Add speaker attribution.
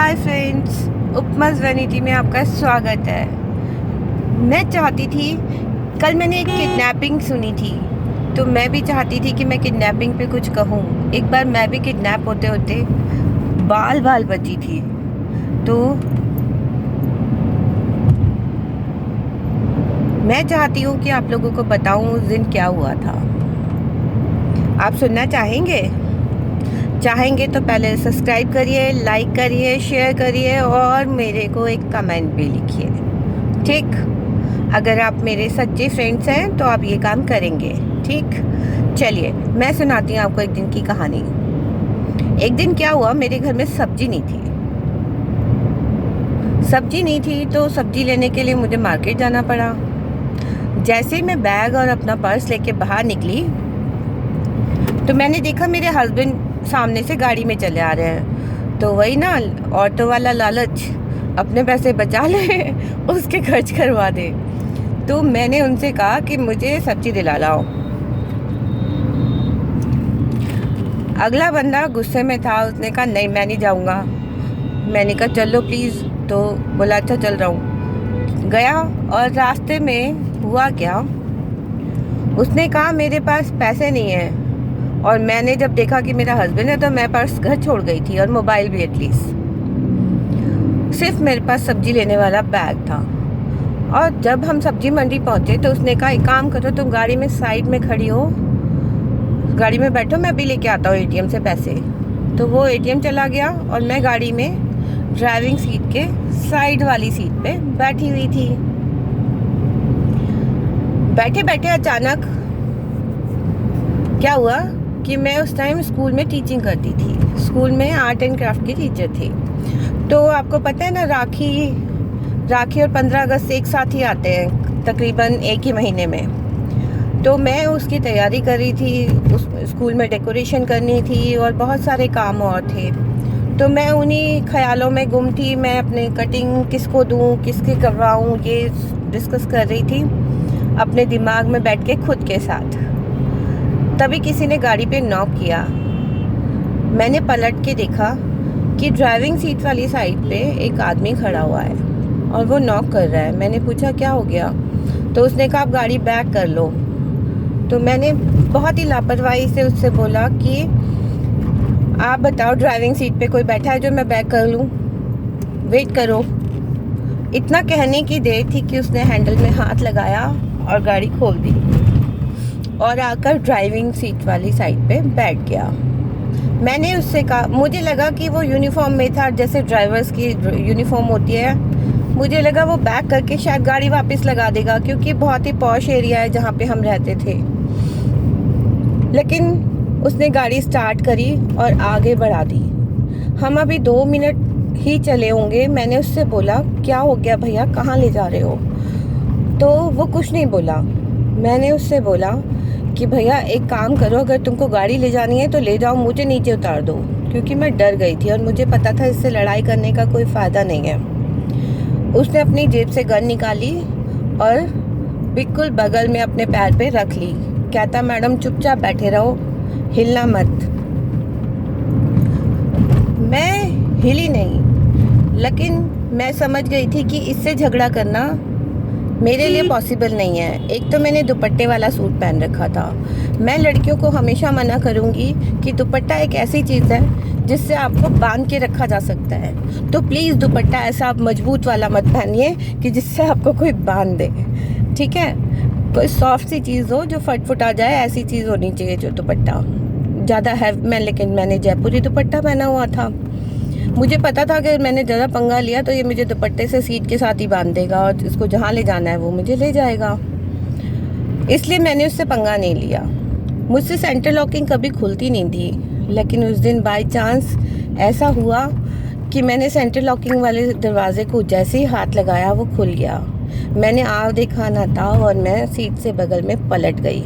Speaker 1: Hi friends, उपमास vanity में आपका स्वागत है। मैं चाहती थी, कल मैंने एक किडनैपिंग सुनी थी, तो मैं भी चाहती थी कि मैं किडनैपिंग पे कुछ कहूँ। एक बार मैं भी किडनैप होते होते बाल बाल बची थी। तो मैं चाहती हूँ कि आप लोगों को बताऊँ उस दिन क्या हुआ था। आप सुनना चाहेंगे तो पहले सब्सक्राइब करिए, लाइक करिए, शेयर करिए और मेरे को एक कमेंट भी लिखिए, ठीक। अगर आप मेरे सच्चे फ्रेंड्स हैं तो आप ये काम करेंगे, ठीक। चलिए मैं सुनाती हूँ आपको एक दिन की कहानी। एक दिन क्या हुआ, मेरे घर में सब्जी नहीं थी तो सब्जी लेने के लिए मुझे मार्केट जाना पड़ा। जैसे ही मैं बैग और अपना पर्स लेके बाहर निकली तो मैंने देखा मेरे हस्बैंड सामने से गाड़ी में चले आ रहे हैं। तो वही ना, ऑटो वाला लालच, अपने पैसे बचा ले उसके खर्च करवा दे। तो मैंने उनसे कहा कि मुझे सब्जी दिला लाओ। अगला बंदा गुस्से में था, उसने कहा नहीं मैं नहीं जाऊंगा। मैंने कहा चलो प्लीज़, तो बोला अच्छा चल रहा हूँ। गया और रास्ते में हुआ क्या, उसने कहा मेरे पास पैसे नहीं है। और मैंने जब देखा कि मेरा हस्बैंड है तो मैं पर्स घर छोड़ गई थी और मोबाइल भी एटलीस्ट। सिर्फ मेरे पास सब्जी लेने वाला बैग था। और जब हम सब्जी मंडी पहुंचे तो उसने कहा एक काम करो, तुम गाड़ी में साइड में खड़ी हो, गाड़ी में बैठो, मैं अभी लेके आता हूँ एटीएम से पैसे। तो वो एटीएम चला गया और मैं गाड़ी में ड्राइविंग सीट के साइड वाली सीट पे बैठी हुई थी। बैठे बैठे अचानक क्या हुआ कि मैं उस टाइम स्कूल में टीचिंग करती थी। स्कूल में आर्ट एंड क्राफ्ट की टीचर थी। तो आपको पता है ना, राखी और 15 अगस्त एक साथ ही आते हैं, तकरीबन एक ही महीने में। तो मैं उसकी तैयारी कर रही थी, उस स्कूल में डेकोरेशन करनी थी और बहुत सारे काम और थे। तो मैं उन्हीं ख्यालों में गुम थी। मैं अपने कटिंग किसको दूँ, किसके करवाऊँ, ये डिस्कस कर रही थी अपने दिमाग में बैठ के खुद के साथ। तभी किसी ने गाड़ी पे नॉक किया। मैंने पलट के देखा कि ड्राइविंग सीट वाली साइड पे एक आदमी खड़ा हुआ है और वो नॉक कर रहा है। मैंने पूछा क्या हो गया, तो उसने कहा आप गाड़ी बैक कर लो। तो मैंने बहुत ही लापरवाही से उससे बोला कि आप बताओ ड्राइविंग सीट पे कोई बैठा है जो मैं बैक कर लूँ, वेट करो। इतना कहने की देर थी कि उसने हैंडल में हाथ लगाया और गाड़ी खोल दी और आकर ड्राइविंग सीट वाली साइड पे बैठ गया। मैंने उससे कहा, मुझे लगा कि वो यूनिफॉर्म में था, जैसे ड्राइवर्स की यूनिफॉर्म होती है। मुझे लगा वो बैक करके शायद गाड़ी वापस लगा देगा, क्योंकि बहुत ही पॉश एरिया है जहाँ पे हम रहते थे। लेकिन उसने गाड़ी स्टार्ट करी और आगे बढ़ा दी। हम अभी 2 मिनट ही चले होंगे। मैंने उससे बोला क्या हो गया भैया, कहाँ ले जा रहे हो? तो वो कुछ नहीं बोला। मैंने उससे बोला कि भैया एक काम करो, अगर तुमको गाड़ी ले जानी है तो ले जाओ, मुझे नीचे उतार दो, क्योंकि मैं डर गई थी और मुझे पता था इससे लड़ाई करने का कोई फ़ायदा नहीं है। उसने अपनी जेब से गन निकाली और बिल्कुल बगल में अपने पैर पे रख ली। कहता मैडम चुपचाप बैठे रहो, हिलना मत। मैं हिली नहीं, लेकिन मैं समझ गई थी कि इससे झगड़ा करना मेरे लिए पॉसिबल नहीं है। एक तो मैंने दुपट्टे वाला सूट पहन रखा था। मैं लड़कियों को हमेशा मना करूंगी कि दुपट्टा एक ऐसी चीज़ है जिससे आपको बांध के रखा जा सकता है। तो प्लीज़ दुपट्टा ऐसा आप मजबूत वाला मत पहनिए कि जिससे आपको कोई बांध दे, ठीक है। कोई सॉफ्ट सी चीज़ हो जो फटफट आ जाए, ऐसी चीज़ होनी चाहिए जो दुपट्टा ज़्यादा है। लेकिन मैंने जयपुरी दुपट्टा पहना हुआ था। मुझे पता था कि मैंने ज़्यादा पंगा लिया तो ये मुझे दुपट्टे से सीट के साथ ही बांध देगा और इसको जहाँ ले जाना है वो मुझे ले जाएगा। इसलिए मैंने उससे पंगा नहीं लिया। मुझसे सेंटर लॉकिंग कभी खुलती नहीं थी, लेकिन उस दिन बाय चांस ऐसा हुआ कि मैंने सेंटर लॉकिंग वाले दरवाजे को जैसे ही हाथ लगाया वो खुल गया। मैंने आव देखा ना था और मैं सीट से बगल में पलट गई।